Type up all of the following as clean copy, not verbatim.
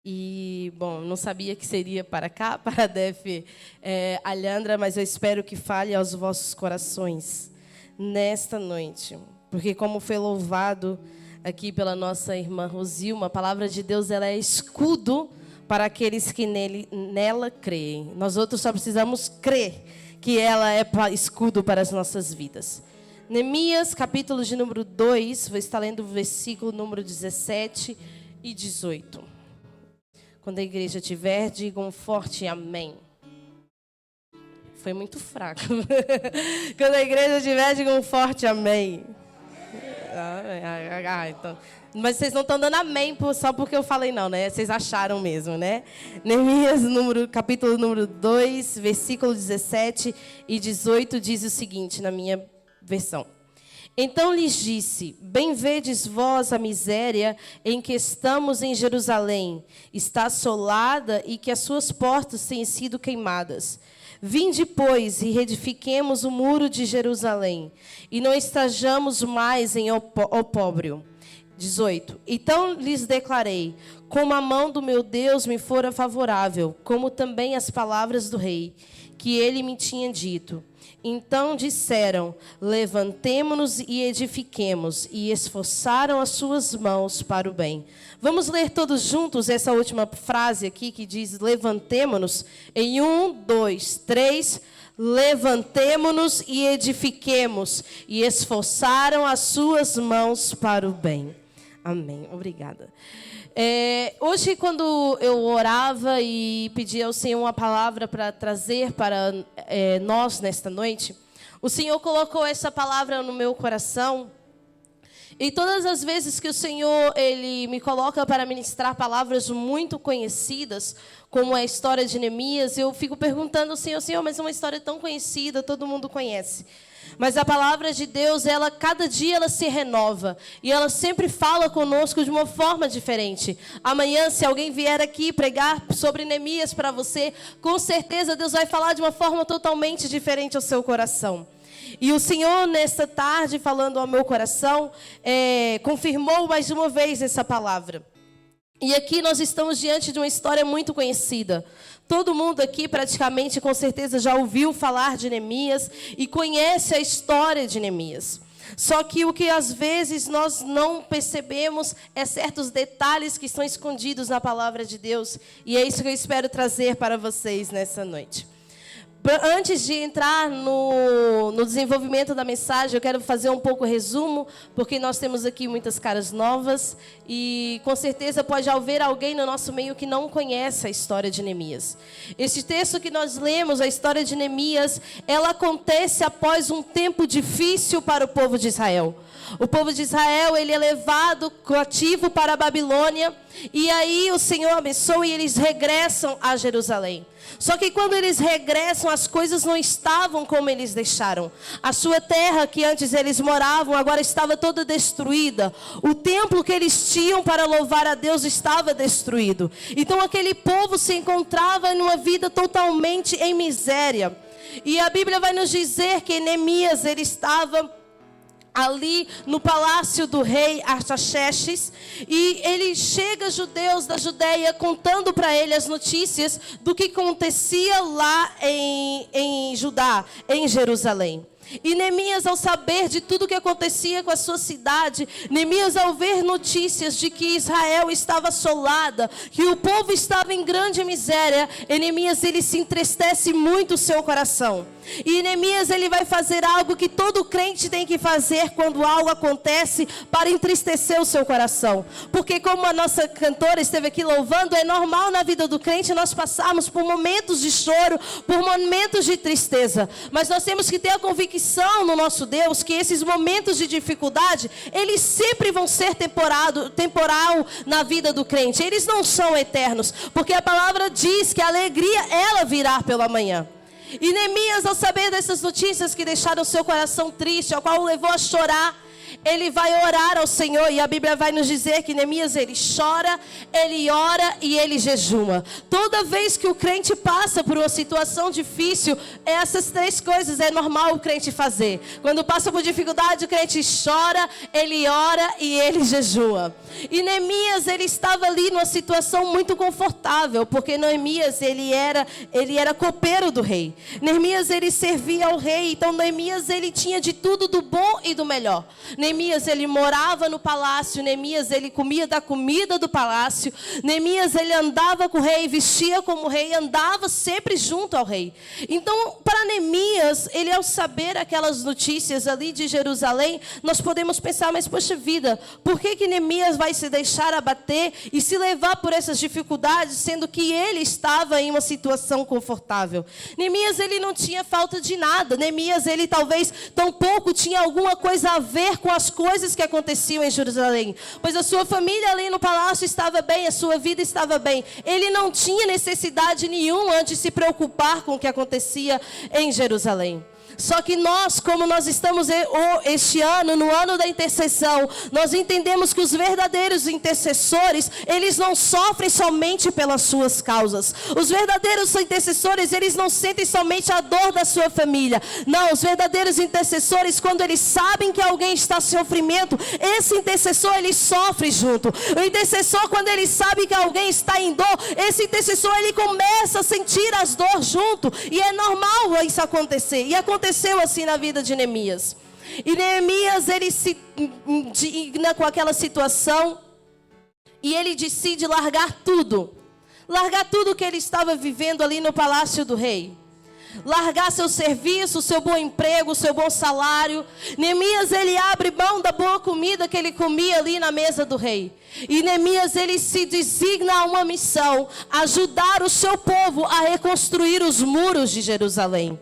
E, bom, não sabia que seria para cá, para a DEF Alhandra, mas eu espero que fale aos vossos corações nesta noite. Porque, como foi louvado aqui pela nossa irmã Rosilma, a palavra de Deus ela é escudo para aqueles que nela creem. Nós outros só precisamos crer que ela é escudo para as nossas vidas. Neemias, capítulo de número 2, vou estar lendo o versículo número 17 e 18. Quando a igreja tiver, digam um forte amém. Foi muito fraco. Quando a igreja tiver, digam um forte amém. Então. Mas vocês não estão dando amém só porque eu falei não, né? Vocês acharam mesmo, né? Neemias, capítulo número 2, versículo 17 e 18, diz o seguinte, na minha versão. Então lhes disse, bem vedes vós a miséria em que estamos em Jerusalém, está assolada e que as suas portas têm sido queimadas. Vinde, pois, e reedifiquemos o muro de Jerusalém, e não estejamos mais em opróbrio. 18. Então lhes declarei, como a mão do meu Deus me fora favorável, como também as palavras do rei, que ele me tinha dito. Então disseram, levantemo-nos e edifiquemos, e esforçaram as suas mãos para o bem. Vamos ler todos juntos essa última frase aqui, que diz, levantemo-nos, em 1, 2, 3, levantemo-nos e edifiquemos, e esforçaram as suas mãos para o bem. Amém. Obrigada. Hoje, quando eu orava e pedia ao Senhor uma palavra para trazer para nós nesta noite, o Senhor colocou essa palavra no meu coração. E todas as vezes que o Senhor ele me coloca para ministrar palavras muito conhecidas, como a história de Neemias, eu fico perguntando ao Senhor, mas é uma história tão conhecida, todo mundo conhece. Mas a palavra de Deus, cada dia ela se renova. E ela sempre fala conosco de uma forma diferente. Amanhã, se alguém vier aqui pregar sobre Neemias para você, com certeza Deus vai falar de uma forma totalmente diferente ao seu coração. E o Senhor, nesta tarde, falando ao meu coração, confirmou mais uma vez essa palavra. E aqui nós estamos diante de uma história muito conhecida. Todo mundo aqui praticamente, com certeza, já ouviu falar de Neemias e conhece a história de Neemias. Só que o que às vezes nós não percebemos é certos detalhes que estão escondidos na palavra de Deus. E é isso que eu espero trazer para vocês nessa noite. Antes de entrar no desenvolvimento da mensagem, eu quero fazer um pouco resumo, porque nós temos aqui muitas caras novas e com certeza pode haver alguém no nosso meio que não conhece a história de Neemias. Este texto que nós lemos, a história de Neemias, ela acontece após um tempo difícil para o povo de Israel. O povo de Israel, ele é levado cativo para a Babilônia e aí o Senhor abençoa e eles regressam a Jerusalém. Só que quando eles regressam, as coisas não estavam como eles deixaram. A sua terra que antes eles moravam, agora estava toda destruída. O templo que eles tinham para louvar a Deus estava destruído. Então aquele povo se encontrava numa vida totalmente em miséria. E a Bíblia vai nos dizer que Neemias, ele estava ali no palácio do rei Artaxerxes, e ele chega judeus da Judeia contando para ele as notícias do que acontecia lá em Judá, em Jerusalém. E Neemias, ao saber de tudo o que acontecia com a sua cidade, Neemias, ao ver notícias de que Israel estava assolada, que o povo estava em grande miséria, Neemias, ele se entristece muito o seu coração. E Neemias, ele vai fazer algo que todo crente tem que fazer quando algo acontece para entristecer o seu coração. Porque como a nossa cantora esteve aqui louvando, é normal na vida do crente nós passarmos por momentos de choro, por momentos de tristeza. Mas nós temos que ter a convicção no nosso Deus que esses momentos de dificuldade, eles sempre vão ser temporal na vida do crente. Eles não são eternos, porque a palavra diz que a alegria, ela virá pela manhã. E Neemias, ao saber dessas notícias que deixaram seu coração triste, ao qual o levou a chorar, ele vai orar ao Senhor. E a Bíblia vai nos dizer que Neemias, ele chora, ele ora e ele jejuma. Toda vez que o crente passa por uma situação difícil, essas três coisas é normal o crente fazer. Quando passa por dificuldade, o crente chora, ele ora e ele jejua. E Neemias, ele estava ali numa situação muito confortável, porque Neemias, ele era copeiro do rei. Neemias, ele servia ao rei. Então Neemias, ele tinha de tudo do bom e do melhor. Neemias, ele morava no palácio. Neemias, ele comia da comida do palácio. Neemias, ele andava com o rei, vestia como rei, andava sempre junto ao rei. Então, para Neemias, ele, ao saber aquelas notícias ali de Jerusalém, nós podemos pensar, mas poxa vida, por que Neemias vai se deixar abater e se levar por essas dificuldades, sendo que ele estava em uma situação confortável? Neemias, ele não tinha falta de nada. Neemias, ele talvez tampouco tinha alguma coisa a ver com as coisas que aconteciam em Jerusalém, pois a sua família ali no palácio estava bem, a sua vida estava bem. Ele não tinha necessidade nenhuma de se preocupar com o que acontecia em Jerusalém. Só que nós, como nós estamos este ano, no ano da intercessão, nós entendemos que os verdadeiros intercessores, eles não sofrem somente pelas suas causas. Os verdadeiros intercessores, eles não sentem somente a dor da sua família. Não, os verdadeiros intercessores, quando eles sabem que alguém está em sofrimento, esse intercessor, ele sofre junto. O intercessor, quando ele sabe que alguém está em dor, esse intercessor, ele começa a sentir as dores junto. E é normal isso acontecer. E aconteceu assim na vida de Neemias. E Neemias, ele se indigna com aquela situação e ele decide largar tudo que ele estava vivendo ali no palácio do rei. Largar seu serviço, seu bom emprego, seu bom salário. Neemias, ele abre mão da boa comida que ele comia ali na mesa do rei. E Neemias, ele se designa a uma missão: ajudar o seu povo a reconstruir os muros de Jerusalém.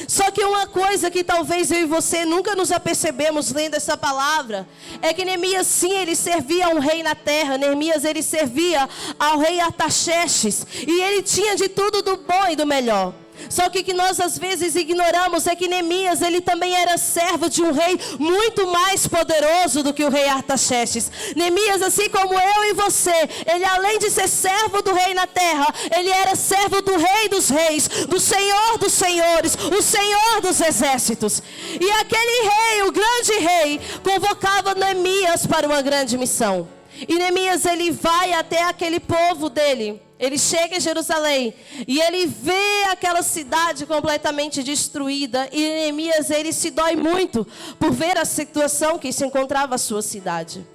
Só que uma coisa que talvez eu e você nunca nos apercebemos lendo essa palavra, é que Neemias, sim, ele servia a um rei na terra. Neemias, ele servia ao rei Artaxerxes, e ele tinha de tudo do bom e do melhor. Só que o que nós às vezes ignoramos é que Neemias, ele também era servo de um rei muito mais poderoso do que o rei Artaxerxes. Neemias, assim como eu e você, ele, além de ser servo do rei na terra, ele era servo do rei dos reis, do Senhor dos senhores, o Senhor dos exércitos. E aquele rei, o grande rei, convocava Neemias para uma grande missão. E Neemias, ele vai até aquele povo dele. Ele chega em Jerusalém e ele vê aquela cidade completamente destruída. E Neemias, ele se dói muito por ver a situação que se encontrava a sua cidade.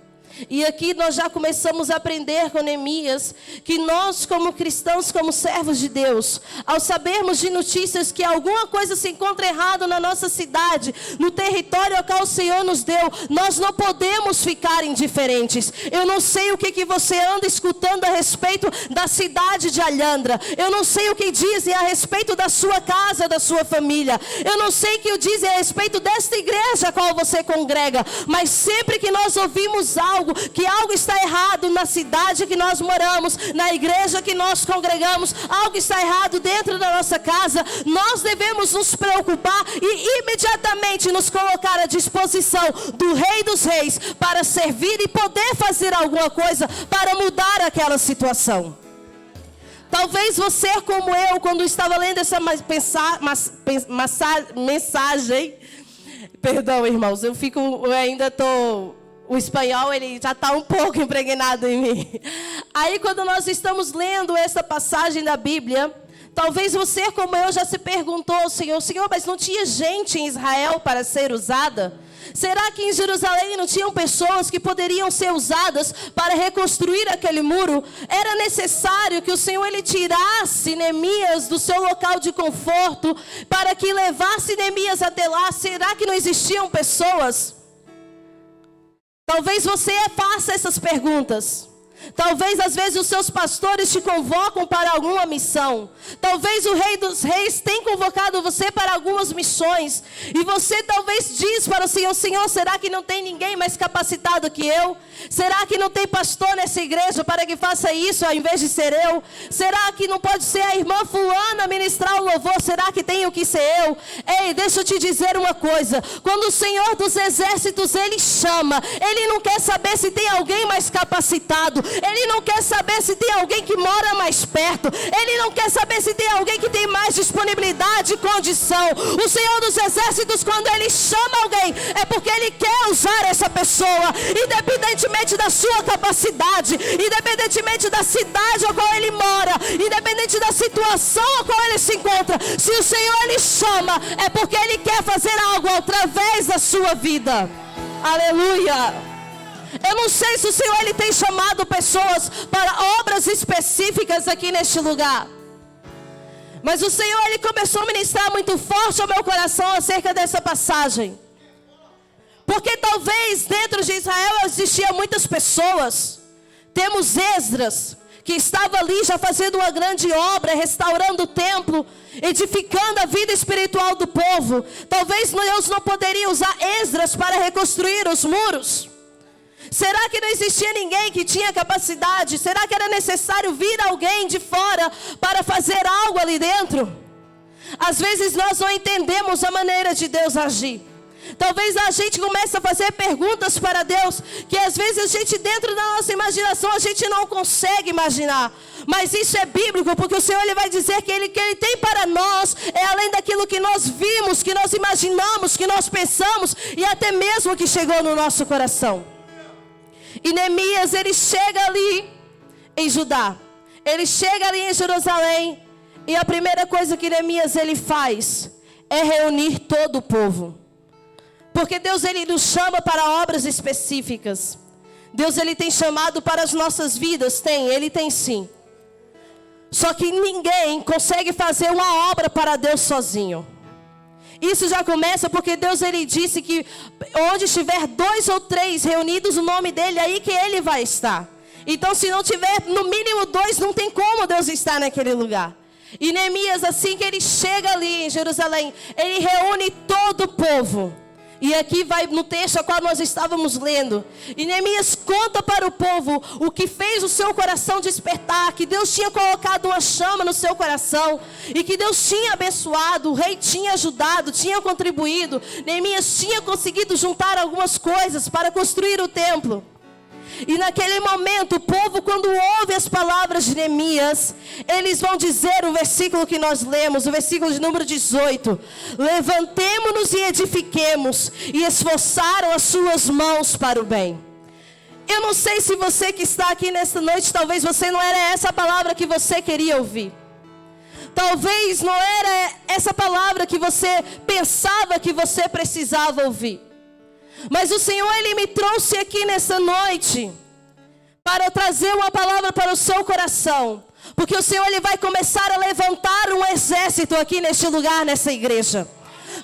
E aqui nós já começamos a aprender com Neemias que nós, como cristãos, como servos de Deus, ao sabermos de notícias que alguma coisa se encontra errada na nossa cidade, no território ao qual o Senhor nos deu, nós não podemos ficar indiferentes. Eu não sei o que você anda escutando a respeito da cidade de Alhandra. Eu não sei o que dizem a respeito da sua casa, da sua família. Eu não sei o que dizem a respeito desta igreja a qual você congrega. Mas sempre que nós ouvimos que algo está errado na cidade que nós moramos, na igreja que nós congregamos, algo está errado dentro da nossa casa, nós devemos nos preocupar e imediatamente nos colocar à disposição do Rei dos Reis para servir e poder fazer alguma coisa para mudar aquela situação. Talvez você, como eu, quando estava lendo essa mensagem, perdão, irmãos, eu ainda estou... O espanhol, ele já está um pouco impregnado em mim. Aí, quando nós estamos lendo essa passagem da Bíblia, talvez você, como eu, já se perguntou: Senhor, mas não tinha gente em Israel para ser usada? Será que em Jerusalém não tinham pessoas que poderiam ser usadas para reconstruir aquele muro? Era necessário que o Senhor, ele tirasse Neemias do seu local de conforto para que levasse Neemias até lá? Será que não existiam pessoas? Talvez você faça essas perguntas. Talvez às vezes os seus pastores te convocam para alguma missão. Talvez o Rei dos Reis tenha convocado você para algumas missões. E você talvez diz para o Senhor: Senhor, será que não tem ninguém mais capacitado que eu? Será que não tem pastor nessa igreja para que faça isso ao invés de ser eu? Será que não pode ser a irmã fulana ministrar o louvor? Será que tenho que ser eu? Ei, deixa eu te dizer uma coisa. Quando o Senhor dos Exércitos, Ele chama, Ele não quer saber se tem alguém mais capacitado. Ele não quer saber se tem alguém que mora mais perto. Ele não quer saber se tem alguém que tem mais disponibilidade e condição. O Senhor dos Exércitos, quando Ele chama alguém, é porque Ele quer usar essa pessoa, independentemente da sua capacidade, independentemente da cidade a qual ele mora, independente da situação a qual ele se encontra. Se o Senhor Ele chama, é porque Ele quer fazer algo através da sua vida. Aleluia. Eu não sei se o Senhor Ele tem chamado pessoas para obras específicas aqui neste lugar, mas o Senhor Ele começou a ministrar muito forte ao meu coração acerca dessa passagem. Porque talvez dentro de Israel existiam muitas pessoas. Temos Esdras, que estava ali já fazendo uma grande obra, restaurando o templo, edificando a vida espiritual do povo. Talvez Deus não poderia usar Esdras para reconstruir os muros. Será que não existia ninguém que tinha capacidade? Será que era necessário vir alguém de fora para fazer algo ali dentro? Às vezes nós não entendemos a maneira de Deus agir. Talvez a gente comece a fazer perguntas para Deus, que às vezes a gente, dentro da nossa imaginação, a gente não consegue imaginar. Mas isso é bíblico, porque o Senhor Ele vai dizer que Ele tem para nós é além daquilo que nós vimos, que nós imaginamos, que nós pensamos e até mesmo que chegou no nosso coração. E Neemias, ele chega ali em Judá, ele chega ali em Jerusalém, e a primeira coisa que Neemias ele faz é reunir todo o povo. Porque Deus Ele nos chama para obras específicas. Deus Ele tem chamado para as nossas vidas, Ele tem sim. Só que ninguém consegue fazer uma obra para Deus sozinho. Isso já começa porque Deus Ele disse que onde estiver 2 ou 3 reunidos o nome dEle, aí que Ele vai estar. Então se não tiver no mínimo 2, não tem como Deus estar naquele lugar. E Neemias, assim que ele chega ali em Jerusalém, ele reúne todo o povo. E aqui vai no texto a qual nós estávamos lendo. E Neemias conta para o povo o que fez o seu coração despertar. Que Deus tinha colocado uma chama no seu coração. E que Deus tinha abençoado. O rei tinha ajudado, tinha contribuído. Neemias tinha conseguido juntar algumas coisas para construir o templo. E naquele momento o povo, quando ouve as palavras de Neemias, eles vão dizer o versículo que nós lemos, o versículo de número 18: levantemo-nos e edifiquemos, e esforçaram as suas mãos para o bem. Eu não sei se você que está aqui nesta noite, talvez você não era essa palavra que você queria ouvir. Talvez não era essa palavra que você pensava que você precisava ouvir. Mas o Senhor, Ele me trouxe aqui nessa noite para trazer uma palavra para o seu coração. Porque o Senhor, Ele vai começar a levantar um exército aqui neste lugar, nessa igreja.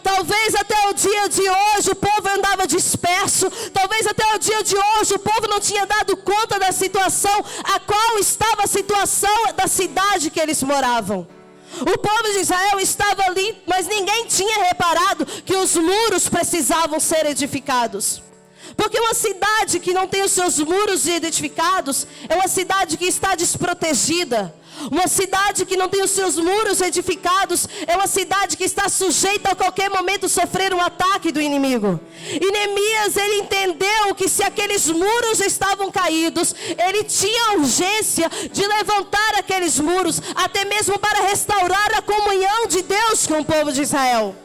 Talvez até o dia de hoje o povo andava disperso. Talvez até o dia de hoje o povo não tinha dado conta da situação, a qual estava a situação da cidade que eles moravam. O povo de Israel estava ali, mas ninguém tinha reparado que os muros precisavam ser edificados. Porque uma cidade que não tem os seus muros edificados é uma cidade que está desprotegida. Uma cidade que não tem os seus muros edificados é uma cidade que está sujeita a qualquer momento sofrer um ataque do inimigo. E Neemias, ele entendeu que se aqueles muros estavam caídos, ele tinha urgência de levantar aqueles muros, até mesmo para restaurar a comunhão de Deus com o povo de Israel.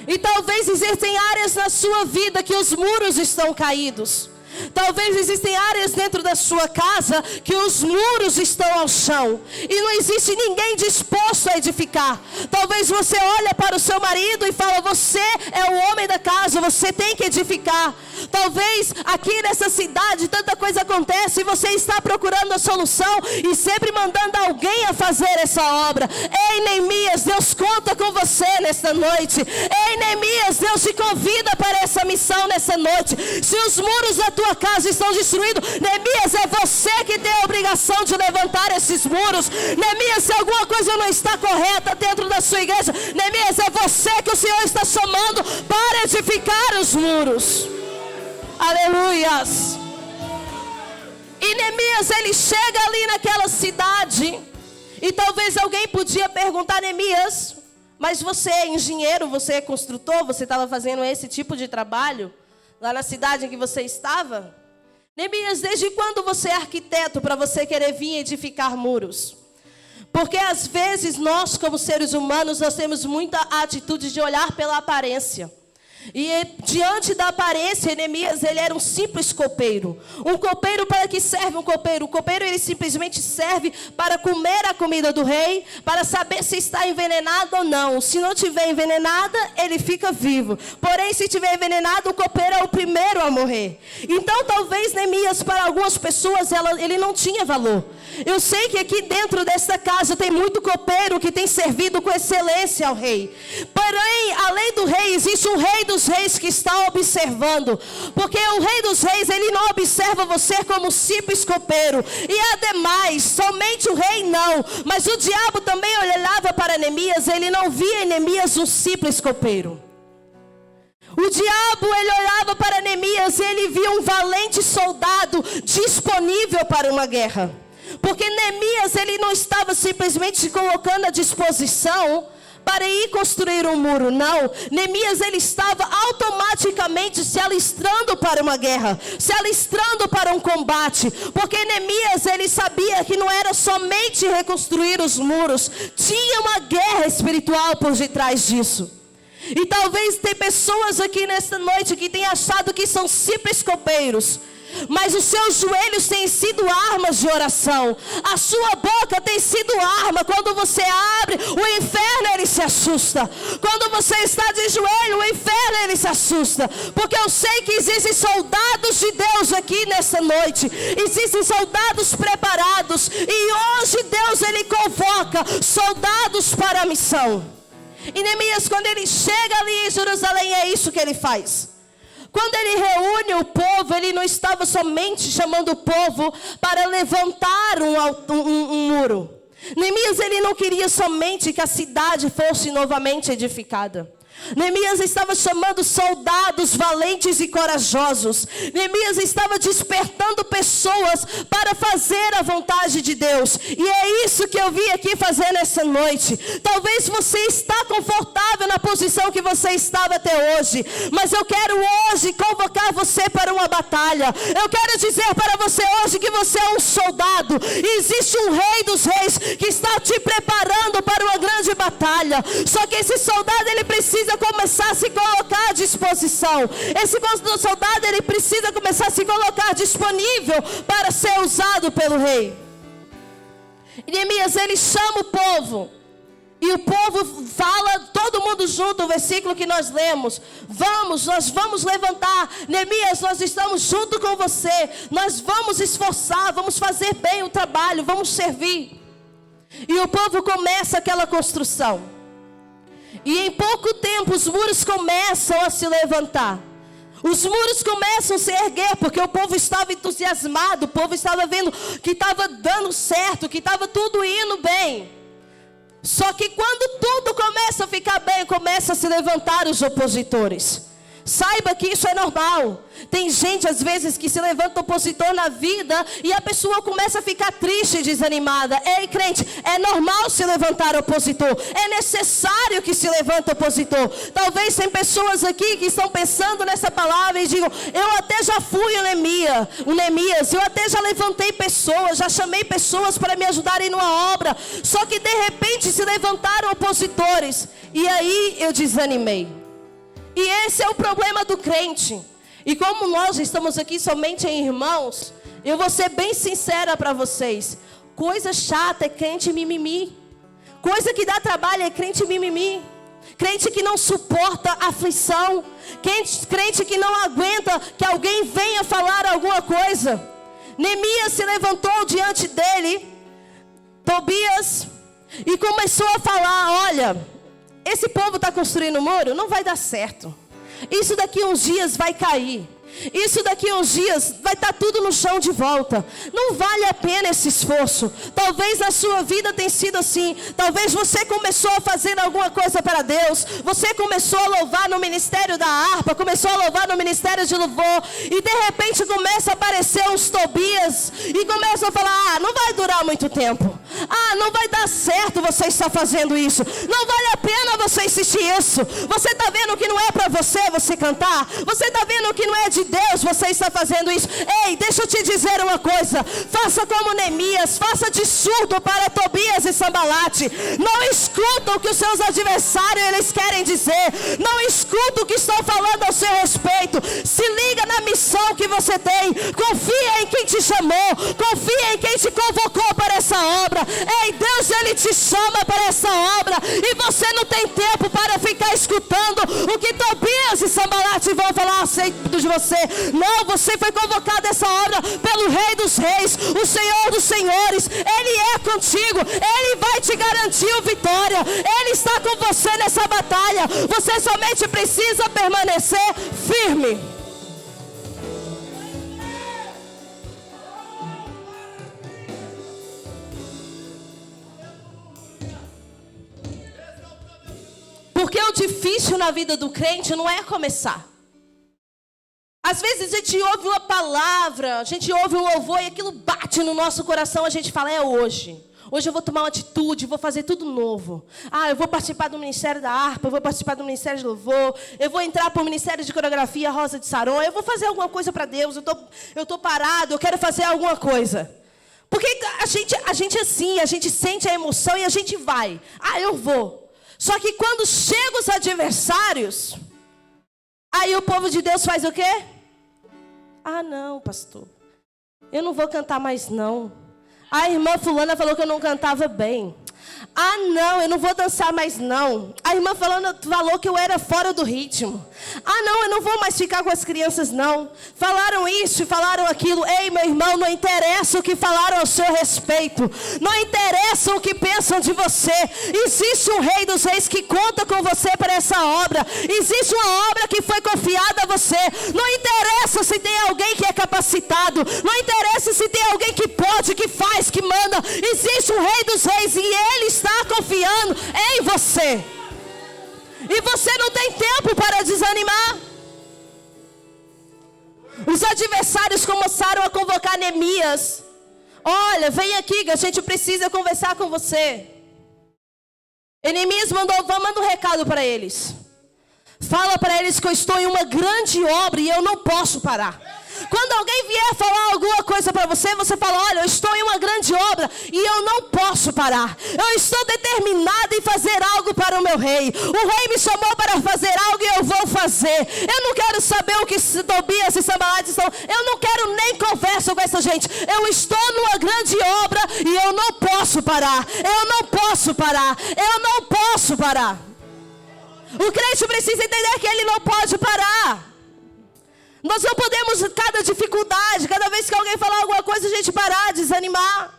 E talvez existem áreas na sua vida que os muros estão caídos. Talvez existem áreas dentro da sua casa que os muros estão ao chão e não existe ninguém disposto a edificar. Talvez você olhe para o seu marido e fala: você é o homem da casa, você tem que edificar. Talvez aqui nessa cidade tanta coisa acontece e você está procurando a solução e sempre mandando alguém a fazer essa obra. Ei, Neemias, Deus conta com você nesta noite. Ei, Neemias, Deus te convida para essa missão nessa noite. Se os muros da tua tua casa estão destruídos. Neemias, é você que tem a obrigação de levantar esses muros. Neemias, se alguma coisa não está correta dentro da sua igreja, Neemias, é você que o Senhor está chamando para edificar os muros. Aleluias. E Neemias, ele chega ali naquela cidade, e talvez alguém podia perguntar: Neemias, mas você é engenheiro, você é construtor, você estava fazendo esse tipo de trabalho lá na cidade em que você estava? Neemias, desde quando você é arquiteto para você querer vir edificar muros? Porque às vezes nós, como seres humanos, nós temos muita atitude de olhar pela aparência. E diante da aparência, Neemias, ele era um simples copeiro. Um copeiro, para que serve um copeiro? O copeiro, ele simplesmente serve para comer a comida do rei, para saber se está envenenado ou não. Se não tiver envenenada, ele fica vivo. Porém, se tiver envenenado, o copeiro é o primeiro a morrer. Então, talvez Neemias, para algumas pessoas, ele não tinha valor. Eu sei que aqui dentro desta casa tem muito copeiro que tem servido com excelência ao rei. Porém, além do rei, existe um rei dos reis que está observando. Porque o rei dos reis, ele não observa você como simples copeiro. E ademais, somente o rei não, mas o diabo também olhava para Neemias, ele não via em Neemias um simples copeiro. O diabo, ele olhava para Neemias e ele via um valente soldado disponível para uma guerra. Porque Neemias, ele não estava simplesmente se colocando à disposição para ir construir um muro, não. Neemias, ele estava automaticamente se alistrando para uma guerra, se alistrando para um combate. Porque Neemias, ele sabia que não era somente reconstruir os muros, tinha uma guerra espiritual por detrás disso. E talvez tem pessoas aqui nesta noite que têm achado que são simples copeiros, mas os seus joelhos têm sido armas de oração. A sua boca tem sido arma. Quando você abre, o inferno, ele se assusta. Quando você está de joelho, o inferno, ele se assusta. Porque eu sei que existem soldados de Deus aqui nessa noite. Existem soldados preparados. E hoje Deus, ele convoca soldados para a missão. E Neemias, quando ele chega ali em Jerusalém, é isso que ele faz. Quando ele reúne o povo, ele não estava somente chamando o povo para levantar um muro. Neemias, ele não queria somente que a cidade fosse novamente edificada. Neemias estava chamando soldados valentes e corajosos. Neemias estava despertando pessoas para fazer a vontade de Deus. E é isso que eu vim aqui fazer nessa noite. Talvez você está confortável na posição que você estava até hoje, mas eu quero hoje convocar você para uma batalha. Eu quero dizer para você hoje que você é um soldado. E existe um rei dos reis que está te preparando para uma grande batalha. Só que esse soldado, ele precisa começar a se colocar à disposição. Esse soldado, ele precisa começar a se colocar disponível para ser usado pelo rei. E Neemias, ele chama o povo. E o povo fala, todo mundo junto, o versículo que nós lemos: nós vamos levantar. Neemias, nós estamos junto com você. Nós vamos esforçar, vamos fazer bem o trabalho, vamos servir. E o povo começa aquela construção. E em pouco tempo os muros começam a se levantar. Os muros começam a se erguer, porque o povo estava entusiasmado. O povo estava vendo que estava dando certo, que estava tudo indo bem. Só que quando tudo começa a ficar bem, começa a se levantar os opositores. Saiba que isso é normal. Tem gente às vezes que se levanta opositor na vida e a pessoa começa a ficar triste e desanimada. Ei, crente, é normal se levantar opositor. É necessário que se levante opositor. Talvez tem pessoas aqui que estão pensando nessa palavra e digam: eu até já fui o Neemias, eu até já levantei pessoas, já chamei pessoas para me ajudarem numa obra. Só que de repente se levantaram opositores e aí eu desanimei. E esse é o problema do crente. E como nós estamos aqui somente em irmãos, eu vou ser bem sincera para vocês. Coisa chata é crente mimimi. Coisa que dá trabalho é crente mimimi. Crente que não suporta aflição. Crente que não aguenta que alguém venha falar alguma coisa. Neemias se levantou diante dele, Tobias, e começou a falar: olha, esse povo está construindo um muro, não vai dar certo. Isso daqui uns dias vai cair. Isso daqui a uns dias vai estar tudo no chão de volta. Não vale a pena esse esforço. Talvez na sua vida tenha sido assim. Talvez você começou a fazer alguma coisa para Deus. Você começou a louvar no ministério da harpa, começou a louvar no ministério de louvor, e de repente começa a aparecer uns Tobias e começa a falar: não vai durar muito tempo. Não vai dar certo você estar fazendo isso. Não vale a pena você insistir isso. Você está vendo que não é para você cantar? Você está vendo que não é de Deus você está fazendo isso? Ei, deixa eu te dizer uma coisa. Faça como Neemias, faça de surdo para Tobias e Sambalate. Não escuta o que os seus adversários eles querem dizer. Não escuta o que estão falando ao seu respeito. Se liga na missão que você tem. Confia em quem te chamou. Confia em quem te convocou para essa obra. Ei, Deus ele te chama para essa obra, e você não tem tempo para ficar escutando o que Tobias e Sambalate vão falar de você. Não, você foi convocado a essa obra pelo Rei dos Reis, o Senhor dos Senhores. Ele é contigo, Ele vai te garantir a vitória. Ele está com você nessa batalha. Você somente precisa permanecer firme. Porque o difícil na vida do crente não é começar. Às vezes a gente ouve uma palavra, a gente ouve um louvor e aquilo bate no nosso coração. A gente fala: é hoje. Hoje eu vou tomar uma atitude, vou fazer tudo novo. Eu vou participar do Ministério da Harpa, eu vou participar do Ministério de Louvor, eu vou entrar para o Ministério de Coreografia Rosa de Saron, eu vou fazer alguma coisa para Deus, eu tô parado, eu quero fazer alguma coisa. Porque a gente assim, a gente sente a emoção e a gente vai. Eu vou. Só que quando chegam os adversários, aí o povo de Deus faz o quê? Não, pastor, eu não vou cantar mais não. A irmã fulana falou que eu não cantava bem. Não, eu não vou dançar mais não. A irmã falou que eu era fora do ritmo. Não, eu não vou mais ficar com as crianças não. Falaram isso e falaram aquilo. Ei, meu irmão, não interessa o que falaram ao seu respeito. Não interessa o que pensam de você. Existe um Rei dos Reis que conta com você para essa obra. Existe uma obra que foi confiada a você. Não interessa se tem alguém que é capacitado. Não interessa se tem alguém que pode, que faz, que manda. Existe um Rei dos Reis e Ele está confiando em você. E você não tem tempo para desanimar. Os adversários começaram a convocar Neemias. Olha, vem aqui que a gente precisa conversar com você. E Neemias manda um recado para eles. Fala para eles que eu estou em uma grande obra e eu não posso parar. Quando alguém vier falar alguma coisa para você, você fala: olha, eu estou em uma grande obra e eu não posso parar. Eu estou determinado em fazer algo para o meu rei. O rei me chamou para fazer algo e eu vou fazer. Eu não quero saber o que Tobias e Sambalate são. Eu não quero nem conversa com essa gente. Eu estou numa grande obra e eu não posso parar. Eu não posso parar. Eu não posso parar. O crente precisa entender que ele não pode parar. Nós não podemos, cada dificuldade, cada vez que alguém falar alguma coisa, a gente parar, desanimar.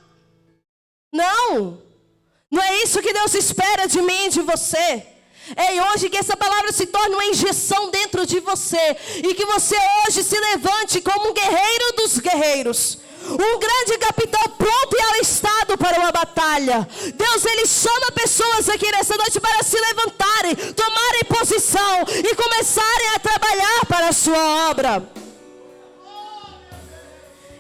Não é isso que Deus espera de mim e de você. Hoje que essa palavra se torne uma injeção dentro de você. E que você hoje se levante como um guerreiro dos guerreiros. Um grande capitão pronto e alistado para uma batalha. Deus, Ele chama pessoas aqui nessa noite para se levantarem, tomarem posição e começarem a trabalhar para a sua obra.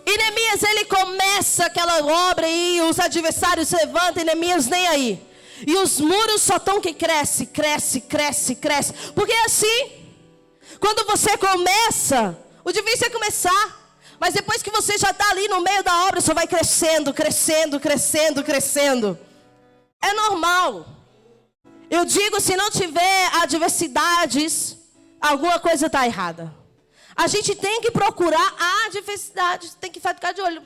E Neemias, ele começa aquela obra e os adversários se levantam e Neemias nem aí. E os muros só estão que cresce. Porque é assim, quando você começa, o difícil é começar. Mas depois que você já está ali no meio da obra, você vai crescendo. É normal. Eu digo, se não tiver adversidades, alguma coisa está errada. A gente tem que procurar a adversidade, tem que ficar de olho.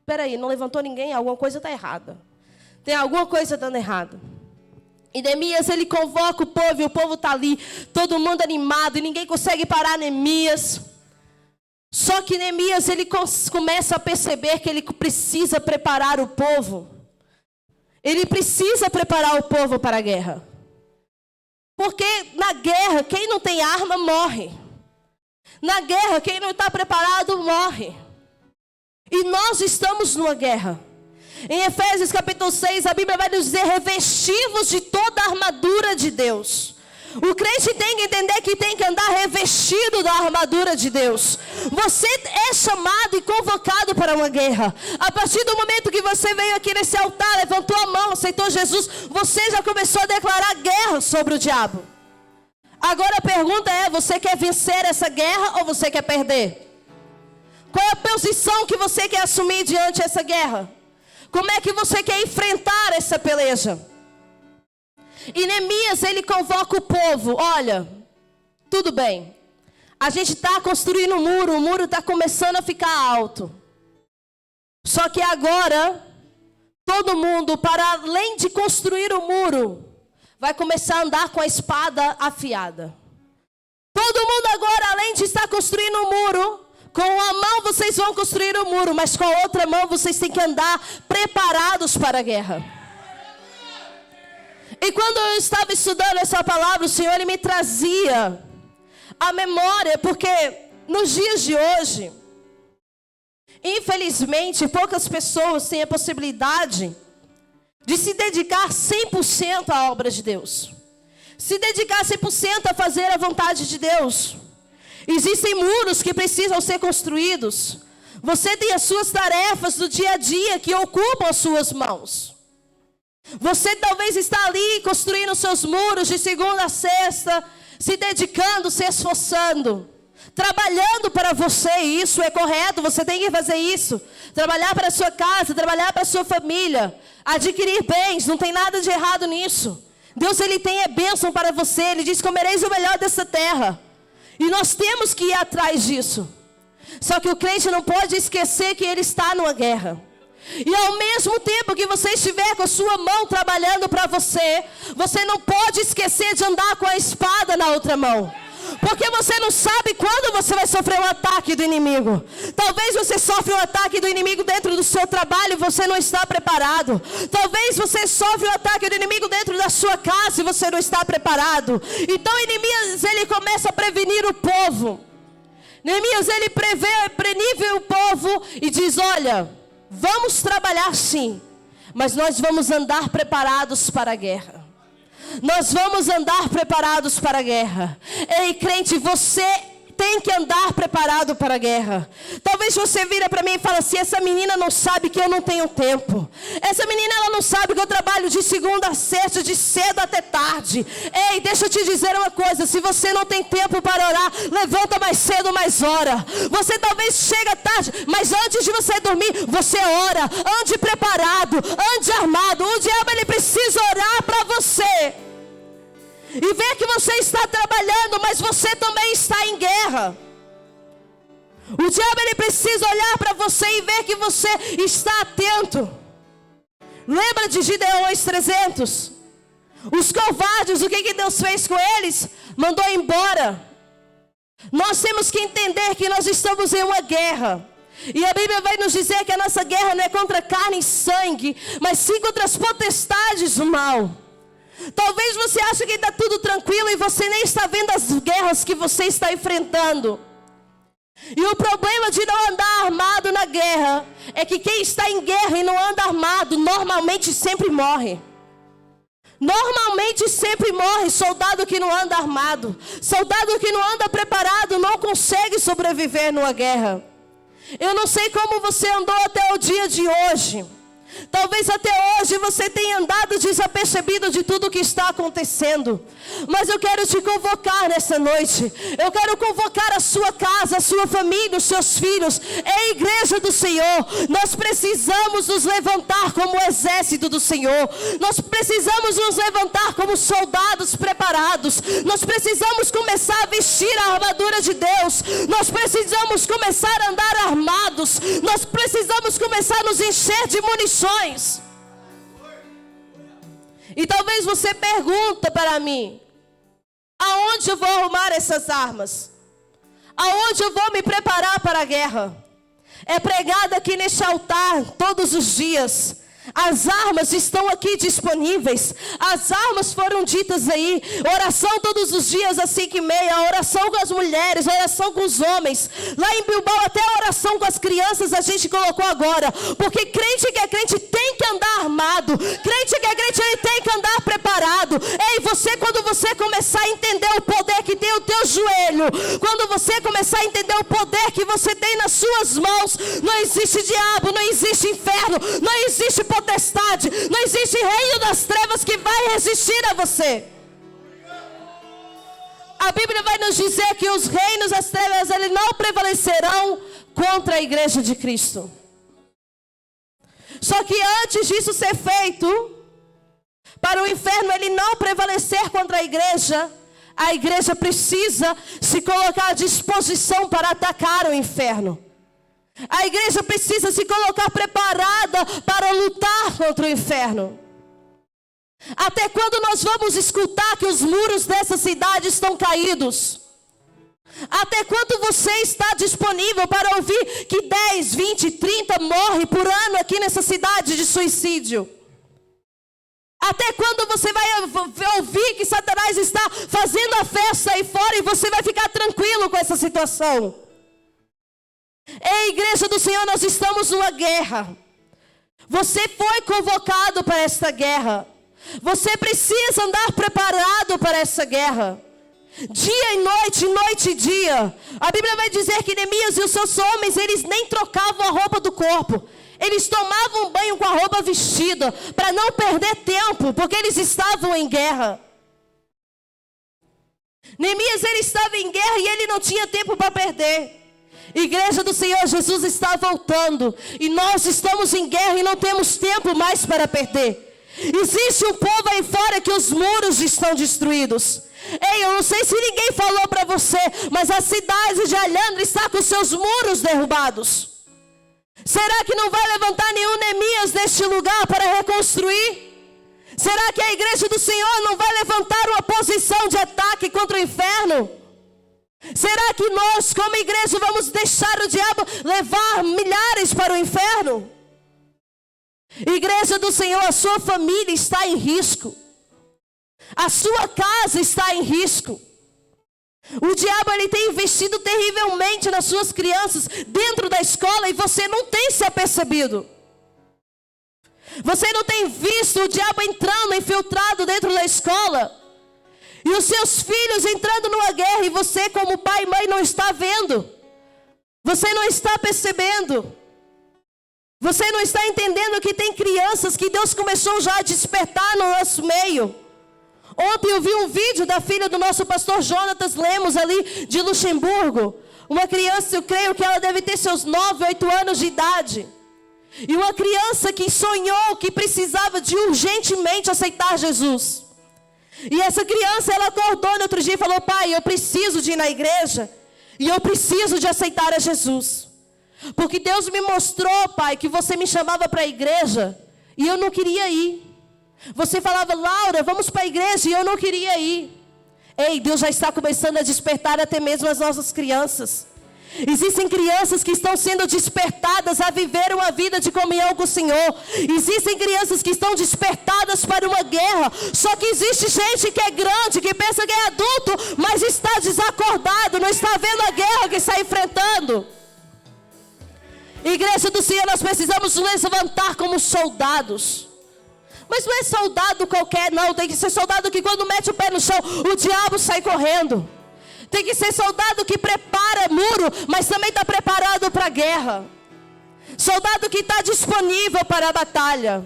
Peraí, não levantou ninguém, alguma coisa está errada. Tem alguma coisa dando errado. E Neemias, ele convoca o povo, e o povo está ali, todo mundo animado, e ninguém consegue parar Neemias. Só que Neemias, ele começa a perceber que ele precisa preparar o povo. Ele precisa preparar o povo para a guerra. Porque na guerra, quem não tem arma morre. Na guerra, quem não está preparado morre. E nós estamos numa guerra. Em Efésios capítulo 6, a Bíblia vai nos dizer: revestivos de toda a armadura de Deus. O crente tem que entender que tem que andar revestido da armadura de Deus. Você é chamado e convocado para uma guerra. A partir do momento que você veio aqui nesse altar, levantou a mão, aceitou Jesus, você já começou a declarar guerra sobre o diabo. Agora a pergunta é: você quer vencer essa guerra ou você quer perder? Qual é a posição que você quer assumir diante dessa guerra? Como é que você quer enfrentar essa peleja? E Neemias, ele convoca o povo: olha, tudo bem, a gente está construindo um muro, o muro está começando a ficar alto. Só que agora, todo mundo, para além de construir o muro, vai começar a andar com a espada afiada. Todo mundo agora, além de estar construindo um muro, com uma mão vocês vão construir o muro, mas com a outra mão vocês têm que andar preparados para a guerra. E quando eu estava estudando essa palavra, o Senhor ele me trazia a memória, porque nos dias de hoje, infelizmente, poucas pessoas têm a possibilidade de se dedicar 100% à obra de Deus. Se dedicar 100% a fazer a vontade de Deus. Existem muros que precisam ser construídos. Você tem as suas tarefas do dia a dia que ocupam as suas mãos. Você talvez está ali construindo seus muros de segunda a sexta, se dedicando, se esforçando, trabalhando para você, e isso é correto, você tem que fazer isso. Trabalhar para a sua casa, trabalhar para a sua família, adquirir bens, não tem nada de errado nisso. Deus ele tem a bênção para você, ele diz: comereis o melhor dessa terra. E nós temos que ir atrás disso. Só que o crente não pode esquecer que ele está numa guerra. E ao mesmo tempo que você estiver com a sua mão trabalhando para você, você não pode esquecer de andar com a espada na outra mão. Porque você não sabe quando você vai sofrer um ataque do inimigo. Talvez você sofra um ataque do inimigo dentro do seu trabalho e você não está preparado. Talvez você sofra um ataque do inimigo dentro da sua casa e você não está preparado. Então Neemias ele começa a prevenir o povo. Neemias ele previne o povo e diz: olha, vamos trabalhar sim, mas nós vamos andar preparados para a guerra. Nós vamos andar preparados para a guerra. Ei, crente, você tem que andar preparado para a guerra. Talvez você vira para mim e fala assim: essa menina não sabe que eu não tenho tempo. Essa menina ela não sabe que eu trabalho de segunda a sexta, de cedo até tarde. Ei, deixa eu te dizer uma coisa: se você não tem tempo para orar, levanta mais cedo, mais ora. Você talvez chega tarde, mas antes de você dormir, você ora. Ande preparado, ande armado. O diabo ele precisa orar para você e ver que você está trabalhando, mas você também está em guerra. O diabo ele precisa olhar para você e ver que você está atento. Lembra de Gideões 300? Os covardes, o que Deus fez com eles? Mandou embora. Nós temos que entender que nós estamos em uma guerra. E a Bíblia vai nos dizer que a nossa guerra não é contra carne e sangue, mas sim contra as potestades do mal. Talvez você ache que está tudo tranquilo e você nem está vendo as guerras que você está enfrentando. E o problema de não andar armado na guerra é que quem está em guerra e não anda armado normalmente sempre morre. Normalmente sempre morre soldado que não anda armado. Soldado que não anda preparado não consegue sobreviver numa guerra. Eu não sei como você andou até o dia de hoje. Talvez até hoje você tenha andado desapercebido de tudo que está acontecendo. Mas eu quero te convocar nessa noite. Eu quero convocar a sua casa, a sua família, os seus filhos. É a igreja do Senhor. Nós precisamos nos levantar como o exército do Senhor. Nós precisamos nos levantar como soldados preparados. Nós precisamos começar a vestir a armadura de Deus. Nós precisamos começar a andar armados. Nós precisamos começar a nos encher de munições. E talvez você pergunta para mim: aonde eu vou arrumar essas armas? Aonde eu vou me preparar para a guerra? É pregado aqui neste altar todos os dias. As armas estão aqui disponíveis. As armas foram ditas aí. Oração todos os dias às 5h30. Oração com as mulheres, oração com os homens. Lá em Bilbao até a oração com as crianças a gente colocou agora. Porque crente que é crente tem que andar armado. Crente que é crente ele tem que andar preparado. Ei, você, quando você começar a entender o poder que tem o teu joelho, quando você começar a entender o poder que você tem nas suas mãos, não existe diabo, não existe inferno, não existe potestade, não existe reino das trevas que vai resistir a você. A Bíblia vai nos dizer que os reinos das trevas eles não prevalecerão contra a igreja de Cristo. Só que antes disso ser feito, para o inferno ele não prevalecer contra a igreja precisa se colocar à disposição para atacar o inferno. A igreja precisa se colocar preparada para lutar contra o inferno. Até quando nós vamos escutar que os muros dessa cidade estão caídos? Até quando você está disponível para ouvir que 10, 20, 30 morrem por ano aqui nessa cidade de suicídio? Até quando você vai ouvir que Satanás está fazendo a festa aí fora e você vai ficar tranquilo com essa situação? Ei, igreja do Senhor, nós estamos numa guerra. Você foi convocado para esta guerra. Você precisa andar preparado para essa guerra. Dia e noite, noite e dia. A Bíblia vai dizer que Neemias e os seus homens, eles nem trocavam a roupa do corpo. Eles tomavam banho com a roupa vestida, para não perder tempo, porque eles estavam em guerra. Neemias, ele estava em guerra e ele não tinha tempo para perder. Igreja do Senhor, Jesus está voltando. E nós estamos em guerra e não temos tempo mais para perder. Existe um povo aí fora que os muros estão destruídos. Ei, eu não sei se ninguém falou para você, mas a cidade de Alhandra está com seus muros derrubados. Será que não vai levantar nenhum Neemias neste lugar para reconstruir? Será que a igreja do Senhor não vai levantar uma posição de ataque contra o inferno? Será que nós, como igreja, vamos deixar o diabo levar milhares para o inferno? Igreja do Senhor, a sua família está em risco. A sua casa está em risco. O diabo ele tem investido terrivelmente nas suas crianças dentro da escola e você não tem se apercebido. Você não tem visto o diabo entrando, infiltrado dentro da escola. E os seus filhos entrando numa guerra e você como pai e mãe não está vendo. Você não está percebendo. Você não está entendendo que tem crianças que Deus começou já a despertar no nosso meio. Ontem eu vi um vídeo da filha do nosso pastor Jonatas Lemos ali de Luxemburgo. Uma criança, eu creio que ela deve ter seus 9, 8 anos de idade. E uma criança que sonhou que precisava de urgentemente aceitar Jesus. E essa criança, ela acordou no outro dia e falou: pai, eu preciso de ir na igreja. E eu preciso de aceitar a Jesus. Porque Deus me mostrou, pai, que você me chamava para a igreja. E eu não queria ir. Você falava: Laura, vamos para a igreja. E eu não queria ir. Ei, Deus já está começando a despertar até mesmo as nossas crianças. Existem crianças que estão sendo despertadas a viver uma vida de comunhão com o Senhor. Existem crianças que estão despertadas para uma guerra. Só que existe gente que é grande, que pensa que é adulto, mas está desacordado, não está vendo a guerra que está enfrentando. Igreja do Senhor, nós precisamos nos levantar como soldados. Mas não é soldado qualquer, não. Tem que ser soldado que quando mete o pé no chão, o diabo sai correndo. Tem que ser soldado que prepara muro, mas também está preparado para a guerra. Soldado que está disponível para a batalha.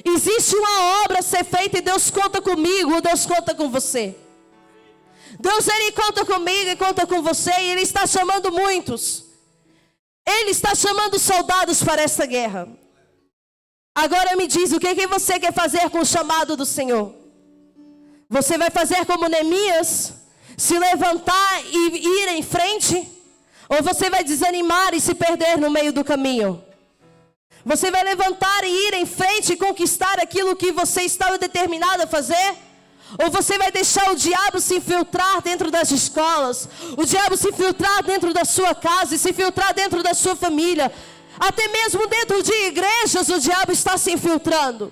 Existe uma obra a ser feita e Deus conta comigo, Deus conta com você. Deus, Ele conta comigo e conta com você, e Ele está chamando muitos. Ele está chamando soldados para essa guerra. Agora me diz, o que você quer fazer com o chamado do Senhor? Você vai fazer como Neemias, se levantar e ir em frente? Ou você vai desanimar e se perder no meio do caminho? Você vai levantar e ir em frente e conquistar aquilo que você estava determinado a fazer? Ou você vai deixar o diabo se infiltrar dentro das escolas, o diabo se infiltrar dentro da sua casa e se infiltrar dentro da sua família? Até mesmo dentro de igrejas o diabo está se infiltrando.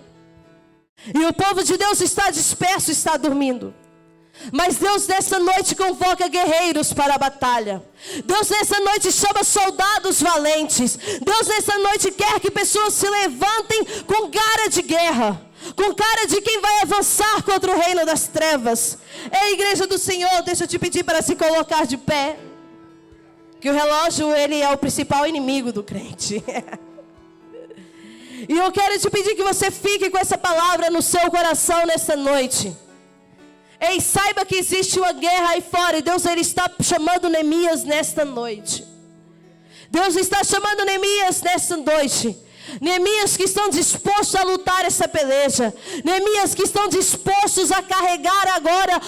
E o povo de Deus está disperso, está dormindo. Mas Deus nessa noite convoca guerreiros para a batalha. Deus nessa noite chama soldados valentes. Deus nessa noite quer que pessoas se levantem com cara de guerra, com cara de quem vai avançar contra o reino das trevas. Ei, igreja do Senhor, deixa eu te pedir para se colocar de pé. Que o relógio, ele é o principal inimigo do crente. E eu quero te pedir que você fique com essa palavra no seu coração nessa noite. Ei, saiba que existe uma guerra aí fora. E Deus, ele está chamando Neemias nesta noite. Deus está chamando Neemias nesta noite. Neemias que estão dispostos a lutar essa peleja. Neemias que estão dispostos a carregar agora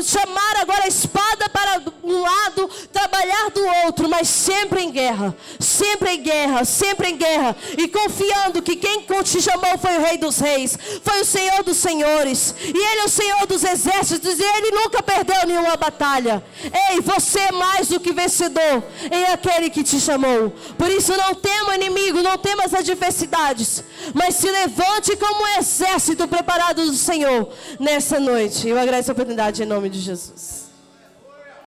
chamar agora a espada para um lado, trabalhar do outro, mas sempre em guerra, sempre em guerra, sempre em guerra, e confiando que quem te chamou foi o Rei dos Reis, foi o Senhor dos Senhores, e Ele é o Senhor dos Exércitos, e Ele nunca perdeu nenhuma batalha. Ei, você é mais do que vencedor em aquele que te chamou. Por isso não tema inimigo, não tema as adversidades, mas se levante como um exército preparado do Senhor nessa noite. Eu agradeço a oportunidade em nome de Jesus.